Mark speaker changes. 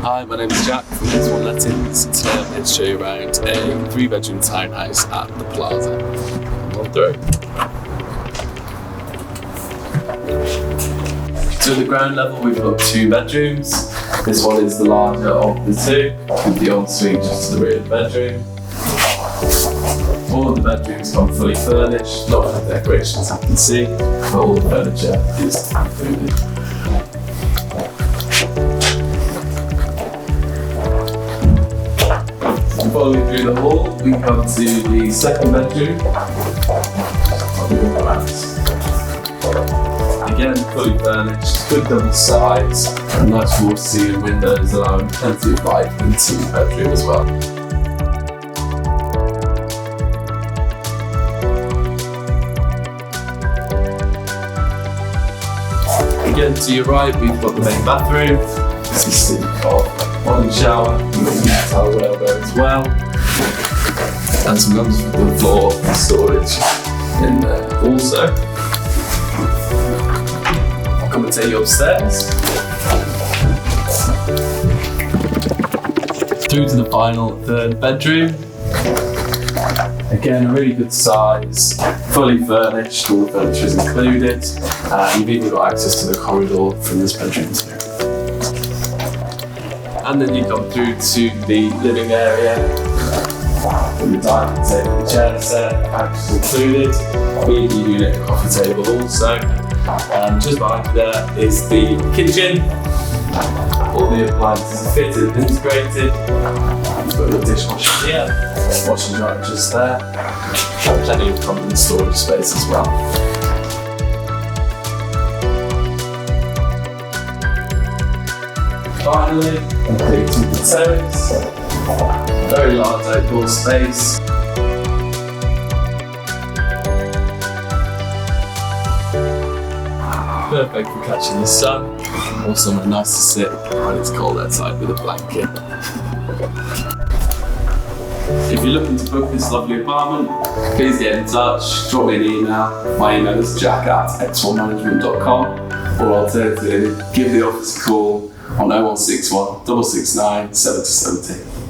Speaker 1: Hi, my name is Jack from 𝗙𝗧𝗏 Lettings. Today I'm here to show you around a 3-bedroom townhouse at the Plaza. Come on through. So at the ground level we've got 2 bedrooms. This one is the larger of the 2, with the ensuite just to the rear of the bedroom. All of the bedrooms come fully furnished, not with decorations you can see, but all the furniture is included. Following through the hall, we come to the second bedroom of the all house. Again, fully furnished, good double size, and nice floor-to-ceiling windows allowing plenty of light into the bedroom as well. Again, to your right, we've got the main bathroom, consisting of modern shower, with a towel rail there as well, and some rooms for the floor and storage in there also. I'll come and take you upstairs. Through to the final 3rd bedroom. Again, a really good size, fully furnished, all the furniture is included. You've even got access to the corridor from this bedroom too. And then you come through to the living area with the dining table and chair set, access included, media unit, coffee table also. Just behind there is the kitchen. All the appliances are fitted and integrated. You've got your dishwasher here, washing dryer just there, and plenty of common storage space as well. Finally, completing the terrace, very large outdoor space. Perfect for catching the sun, or somewhere nice to sit when it's cold outside with a blanket. If you're looking to book this lovely apartment, please get in touch, drop me an email. My email is jack@𝗙𝗟𝗡𝗦management.com, or alternatively, give the office a call on 0161 669 7070.